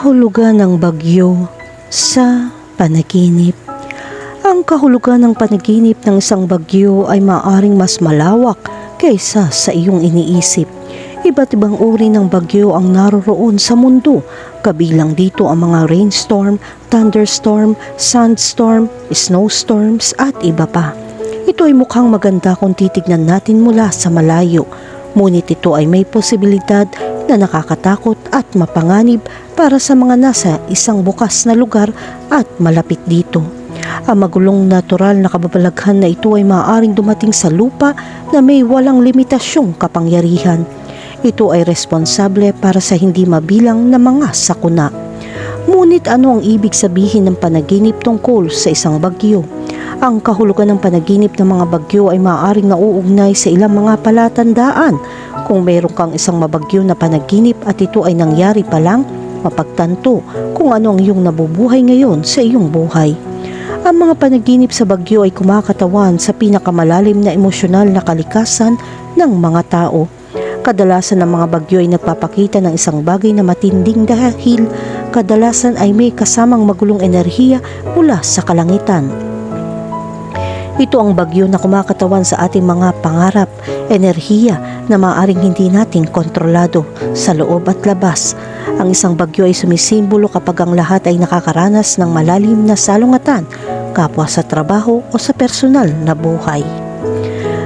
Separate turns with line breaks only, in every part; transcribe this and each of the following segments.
Kahulugan ng bagyo sa panaginip. Ang kahulugan ng panaginip ng isang bagyo ay maaaring mas malawak kaysa sa iyong iniisip. Iba't ibang uri ng bagyo ang naroroon sa mundo, kabilang dito ang mga rainstorm, thunderstorm, sandstorm, snowstorms at iba pa. Ito ay mukhang maganda kung titignan natin mula sa malayo, ngunit ito ay may posibilidad na nakakatakot at mapanganib para sa mga nasa isang bukas na lugar at malapit dito. Ang magulong natural na kababalaghan na ito ay maaaring dumating sa lupa na may walang limitasyong kapangyarihan. Ito ay responsable para sa hindi mabilang na mga sakuna. Ngunit ano ang ibig sabihin ng panaginip tungkol sa isang bagyo? Ang kahulugan ng panaginip ng mga bagyo ay maaaring nauugnay sa ilang mga palatandaan. Kung mayroon kang isang mabagyo na panaginip at ito ay nangyari pa lang, mapagtanto kung ano ang iyong nabubuhay ngayon sa iyong buhay. Ang mga panaginip sa bagyo ay kumakatawan sa pinakamalalim na emosyonal na kalikasan ng mga tao. Kadalasan ng mga bagyo ay nagpapakita ng isang bagay na matinding dahil kadalasan ay may kasamang magulong enerhiya mula sa kalangitan. Ito ang bagyo na kumakatawan sa ating mga pangarap, enerhiya na maaaring hindi natin kontrolado sa loob at labas. Ang isang bagyo ay sumisimbolo kapag ang lahat ay nakakaranas ng malalim na salungatan, kapwa sa trabaho o sa personal na buhay.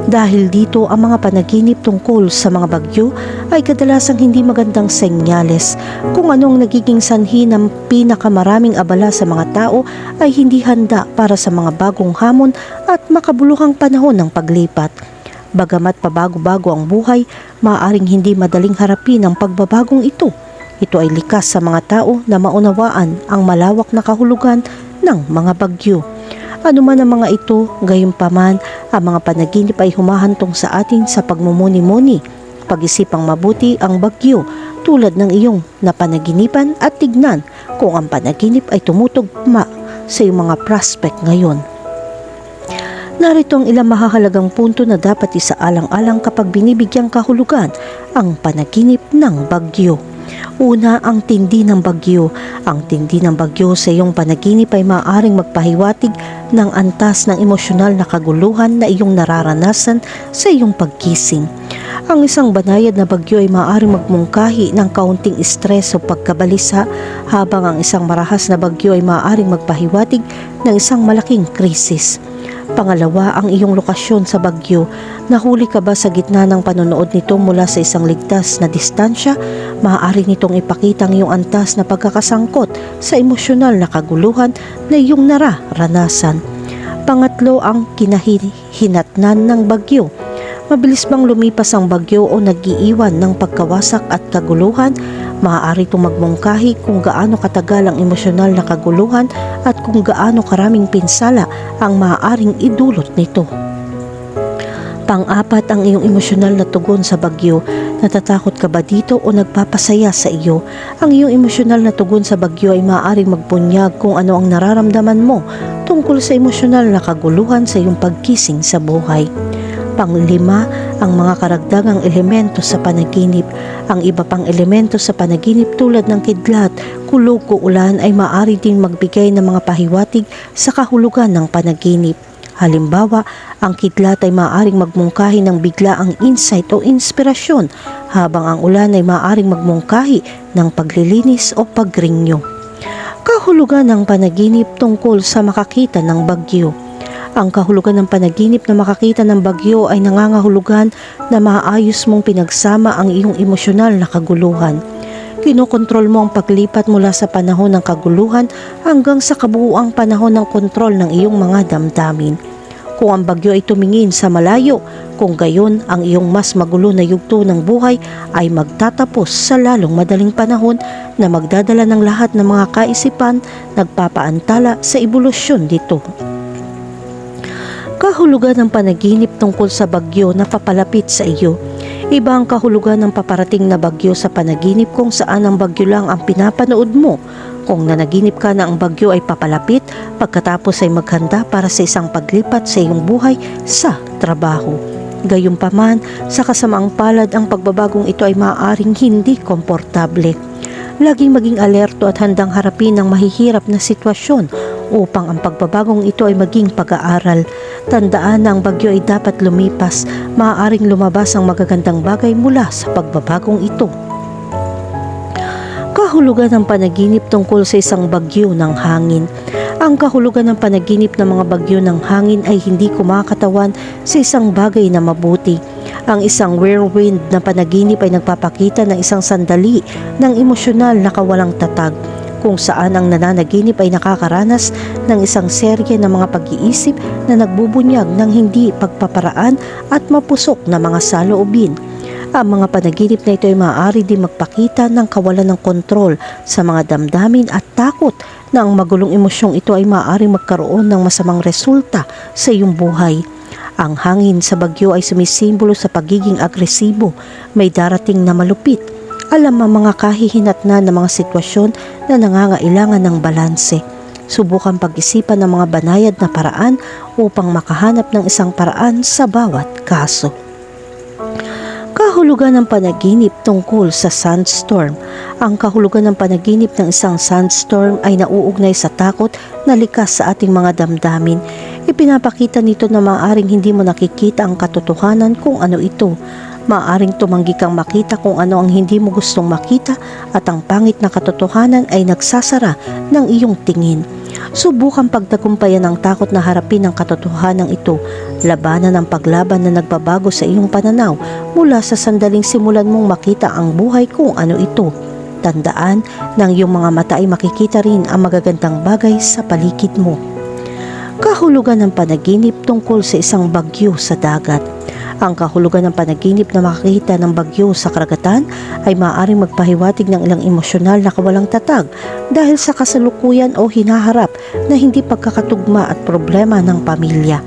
Dahil dito, ang mga panaginip tungkol sa mga bagyo ay kadalasang hindi magandang senyales. Kung anong nagiging sanhi ng pinakamaraming abala sa mga tao ay hindi handa para sa mga bagong hamon at makabuluhang panahon ng paglipat. Bagamat pabago-bago ang buhay, maaaring hindi madaling harapin ang pagbabagong ito. Ito ay likas sa mga tao na maunawaan ang malawak na kahulugan ng mga bagyo. Ano man ang mga ito, gayunpaman, ang mga panaginip ay humahantong sa atin sa pagmumuni-muni. Pag-isipang mabuti ang bagyo tulad ng iyong napanaginipan at tignan kung ang panaginip ay tumutugma sa iyong mga prospect ngayon. Narito ang ilang mahahalagang punto na dapat isaalang-alang kapag binibigyang kahulugan ang panaginip ng bagyo. Una, ang tindi ng bagyo. Ang tindi ng bagyo sa iyong panaginip ay maaaring magpahiwatig ng antas ng emosyonal na kaguluhan na iyong nararanasan sa iyong pagkising. Ang isang banayad na bagyo ay maaaring magmungkahi ng kaunting stress o pagkabalisa, habang ang isang marahas na bagyo ay maaaring magpahiwatig ng isang malaking krisis. Pangalawa, ang iyong lokasyon sa bagyo. Nahuli ka ba sa gitna ng panonood nito mula sa isang ligtas na distansya? Maaari nitong ipakita ang iyong antas na pagkakasangkot sa emosyonal na kaguluhan na iyong nararanasan. Pangatlo, ang kinahinatnan ng bagyo. Mabilis bang lumipas ang bagyo o nag-iiwan ng pagkawasak at kaguluhan? Maaari itong magmungkahi kung gaano katagal ang emosyonal na kaguluhan at kung gaano karaming pinsala ang maaaring idulot nito. Pang-apat, ang iyong emosyonal na tugon sa bagyo. Natatakot ka ba dito o nagpapasaya sa iyo? Ang iyong emosyonal na tugon sa bagyo ay maaaring magbunyag kung ano ang nararamdaman mo tungkol sa emosyonal na kaguluhan sa iyong pagkising sa buhay. Panglima, ang mga karagdagang elemento sa panaginip. Ang iba pang elemento sa panaginip tulad ng kidlat, kulog o ulan ay maaari ding magbigay ng mga pahiwatig sa kahulugan ng panaginip. Halimbawa, ang kidlat ay maaaring magmungkahi ng biglaang insight o inspirasyon, habang ang ulan ay maaaring magmungkahi ng paglilinis o pagrinyo. Kahulugan ng panaginip tungkol sa makakita ng bagyo. Ang kahulugan ng panaginip na makakita ng bagyo ay nangangahulugan na maayos mong pinagsama ang iyong emosyonal na kaguluhan. Kinokontrol mo ang paglipat mula sa panahon ng kaguluhan hanggang sa kabuuang panahon ng kontrol ng iyong mga damdamin. Kung ang bagyo ay tumingin sa malayo, kung gayon ang iyong mas magulo na yugto ng buhay ay magtatapos sa lalong madaling panahon na magdadala ng lahat ng mga kaisipan nagpapaantala sa ebolusyon dito. Kahulugan ng panaginip tungkol sa bagyo na papalapit sa iyo. Iba ang kahulugan ng paparating na bagyo sa panaginip kung saan ang bagyo lang ang pinapanood mo. Kung nanaginip ka na ang bagyo ay papalapit, pagkatapos ay maghanda para sa isang paglipat sa iyong buhay sa trabaho. Gayunpaman, sa kasamaang palad ang pagbabagong ito ay maaaring hindi komportable. Laging maging alerto at handang harapin ang mahihirap na sitwasyon upang ang pagbabagong ito ay maging pag-aaral. Tandaan na ang bagyo ay dapat lumipas. Maaaring lumabas ang magagandang bagay mula sa pagbabagong ito. Kahulugan ng panaginip tungkol sa isang bagyo ng hangin. Ang kahulugan ng panaginip ng mga bagyo ng hangin ay hindi kumakatawan sa isang bagay na mabuti. Ang isang whirlwind na panaginip ay nagpapakita ng isang sandali ng emosyonal na kawalang tatag, kung saan ang nananaginip ay nakakaranas ng isang serye ng mga pag-iisip na nagbubunyag ng hindi pagpaparaan at mapusok na mga saloobin. Ang mga panaginip na ito ay maaari din magpakita ng kawalan ng kontrol sa mga damdamin at takot na ang magulong emosyong ito ay maaaring magkaroon ng masamang resulta sa iyong buhay. Ang hangin sa bagyo ay sumisimbolo sa pagiging agresibo, may darating na malupit. Alam ang mga kahihinatnan ng mga sitwasyon na nangangailangan ng balanse. Subukan pag-isipan ng mga banayad na paraan upang makahanap ng isang paraan sa bawat kaso. Kahulugan ng panaginip tungkol sa sandstorm. Ang kahulugan ng panaginip ng isang sandstorm ay nauugnay sa takot na likas sa ating mga damdamin. Ipinapakita nito na maaaring hindi mo nakikita ang katotohanan kung ano ito. Maaaring tumanggi kang makita kung ano ang hindi mo gustong makita at ang pangit na katotohanan ay nagsasara ng iyong tingin. Subukan pagtagumpayan ang takot na harapin ang katotohanan ito. Labanan ang paglaban na nagbabago sa iyong pananaw mula sa sandaling simulan mong makita ang buhay kung ano ito. Tandaan na ang iyong mga mata ay makikita rin ang magagandang bagay sa paligid mo. Kahulugan ng panaginip tungkol sa isang bagyo sa dagat. Ang kahulugan ng panaginip na makakita ng bagyo sa karagatan ay maaaring magpahiwatig ng ilang emosyonal na kawalang tatag dahil sa kasalukuyan o hinaharap na hindi pagkakatugma at problema ng pamilya.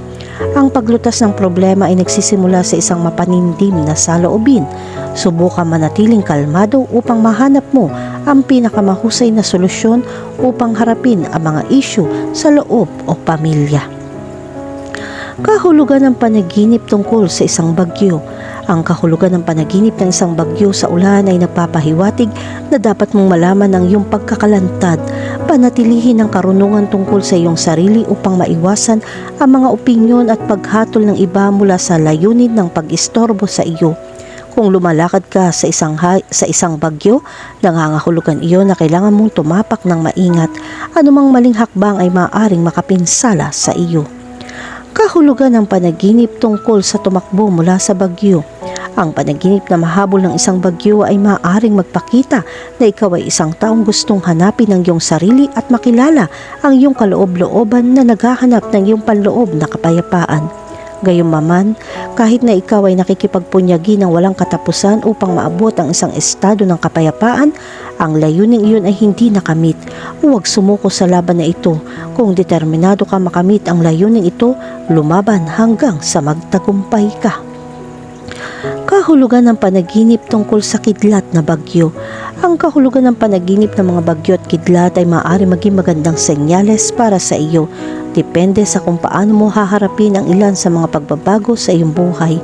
Ang paglutas ng problema ay nagsisimula sa isang mapanindim na saloobin. Subukan manatiling kalmado upang mahanap mo ang pinakamahusay na solusyon upang harapin ang mga isyu sa loob o pamilya. Kahulugan ng panaginip tungkol sa isang bagyo. Ang kahulugan ng panaginip ng isang bagyo sa ulan ay nagpapahiwatig na dapat mong malaman ang iyong pagkakalantad. Panatilihin ang karunungan tungkol sa iyong sarili upang maiwasan ang mga opinyon at paghatol ng iba mula sa layunin ng pag-istorbo sa iyo. Kung lumalakad ka sa isang bagyo, nangangahulugan iyon na kailangan mong tumapak ng maingat. Anumang maling hakbang ay maaaring makapinsala sa iyo. Kahulugan ng panaginip tungkol sa tumakbo mula sa bagyo. Ang panaginip na mahabol ng isang bagyo ay maaaring magpakita na ikaw ay isang taong gustong hanapin ang iyong sarili at makilala ang iyong kaloob-looban na naghahanap ng iyong panloob na kapayapaan. Gayunpaman, kahit na ikaw ay nakikipagpunyagi ng walang katapusan upang maabot ang isang estado ng kapayapaan, ang layuning iyon ay hindi nakamit. Huwag sumuko sa laban na ito. Kung determinado ka makamit ang layuning ito, lumaban hanggang sa magtagumpay ka. Kahulugan ng panaginip tungkol sa kidlat na bagyo. Ang kahulugan ng panaginip ng mga bagyo at kidlat ay maaari maging magandang senyales para sa iyo. Depende sa kung paano mo haharapin ang ilan sa mga pagbabago sa iyong buhay.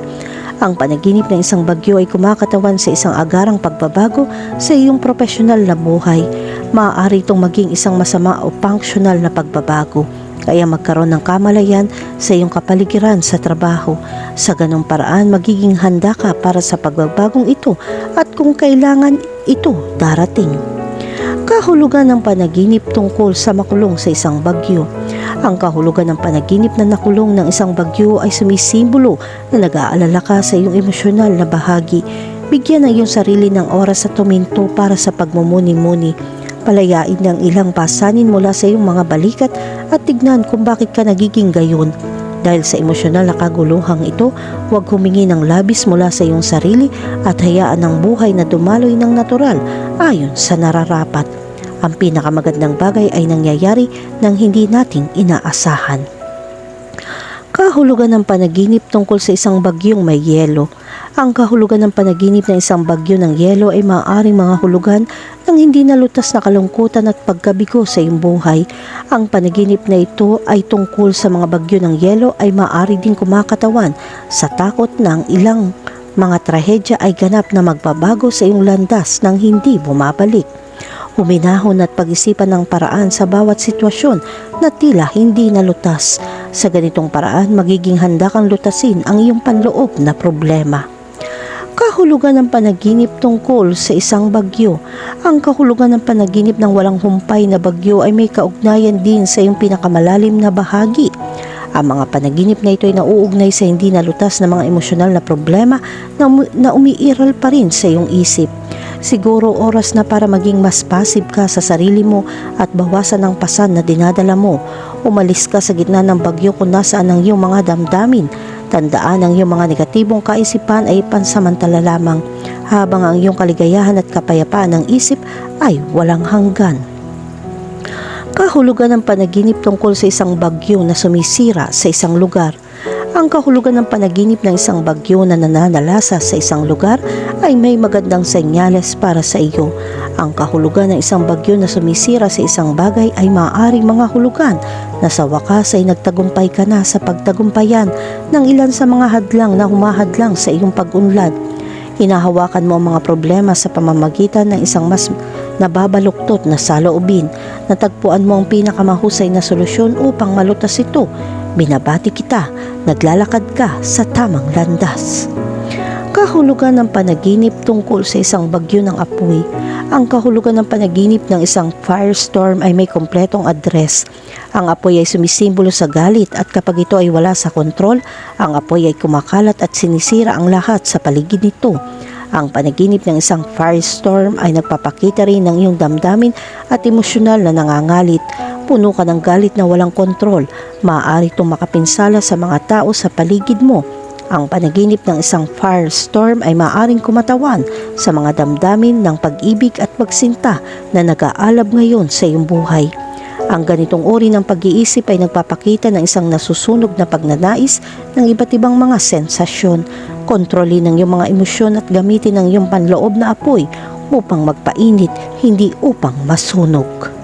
Ang panaginip ng isang bagyo ay kumakatawan sa isang agarang pagbabago sa iyong profesional na buhay. Maaari itong maging isang masama o functional na pagbabago. Kaya magkaroon ng kamalayan sa iyong kapaligiran sa trabaho. Sa ganong paraan, magiging handa ka para sa pagbabagong ito at kung kailangan ito darating. Kahulugan ng panaginip tungkol sa makulong sa isang bagyo. Ang kahulugan ng panaginip na nakulong ng isang bagyo ay sumisimbolo na nag-aalala ka sa iyong emosyonal na bahagi. Bigyan ng iyong sarili ng oras at tuminto para sa pagmumuni-muni. Palayain ng ilang pasanin mula sa iyong mga balikat at tignan kung bakit ka nagiging gayon. Dahil sa emosyonal na kaguluhang ito, huwag humingi ng labis mula sa iyong sarili at hayaan ang buhay na dumaloy ng natural ayon sa nararapat. Ang pinakamagandang bagay ay nangyayari nang hindi nating inaasahan. Kahulugan ng panaginip tungkol sa isang bagyong may yelo. Ang kahulugan ng panaginip ng isang bagyo ng yelo ay maaaring mga hulugan ng hindi nalutas na kalungkutan at pagkabigo sa iyong buhay. Ang panaginip na ito ay tungkol sa mga bagyo ng yelo ay maaari din kumakatawan sa takot na ang ilang mga trahedya ay ganap na magbabago sa iyong landas nang hindi bumabalik. Huminahon at pag-isipan ng paraan sa bawat sitwasyon na tila hindi nalutas. Sa ganitong paraan, magiging handa kang lutasin ang iyong panloob na problema. Kahulugan ng panaginip tungkol sa isang bagyo. Ang kahulugan ng panaginip ng walang humpay na bagyo ay may kaugnayan din sa iyong pinakamalalim na bahagi. Ang mga panaginip na ito ay nauugnay sa hindi nalutas na mga emosyonal na problema na umiiral pa rin sa iyong isip. Siguro oras na para maging mas passive ka sa sarili mo at bawasan ang pasan na dinadala mo. Umalis ka sa gitna ng bagyo kung nasaan ang iyong mga damdamin. Tandaan ang iyong mga negatibong kaisipan ay pansamantala lamang, habang ang iyong kaligayahan at kapayapaan ng isip ay walang hanggan. Kahulugan ng panaginip tungkol sa isang bagyo na sumisira sa isang lugar. Ang kahulugan ng panaginip ng isang bagyo na nananalasa sa isang lugar ay may magandang senyales para sa iyo. Ang kahulugan ng isang bagyo na sumisira sa isang bagay ay maaaring mga hulugan na sa wakas ay nagtagumpay ka na sa pagtagumpayan ng ilan sa mga hadlang na humahadlang sa iyong pag-unlad. Hinahawakan mo ang mga problema sa pamamagitan ng isang mas nababaluktot na saloobin. Natagpuan mo ang pinakamahusay na solusyon upang malutas ito. Binabati kita, naglalakad ka sa tamang landas. Kahulugan ng panaginip tungkol sa isang bagyo ng apoy. Ang kahulugan ng panaginip ng isang firestorm ay may kompletong address. Ang apoy ay sumisimbolo sa galit at kapag ito ay wala sa kontrol, ang apoy ay kumakalat at sinisira ang lahat sa paligid nito. Ang panaginip ng isang firestorm ay nagpapakita rin ng iyong damdamin at emosyonal na nangangalit. Puno ka ng galit na walang kontrol, maaari itong makapinsala sa mga tao sa paligid mo. Ang panaginip ng isang firestorm ay maaaring kumatawan sa mga damdamin ng pag-ibig at pagsinta na nag-aalab ngayon sa iyong buhay. Ang ganitong uri ng pag-iisip ay nagpapakita ng isang nasusunog na pagnanais ng iba't ibang mga sensasyon. Kontrolin ang iyong mga emosyon at gamitin ang iyong panloob na apoy upang magpainit, hindi upang masunog.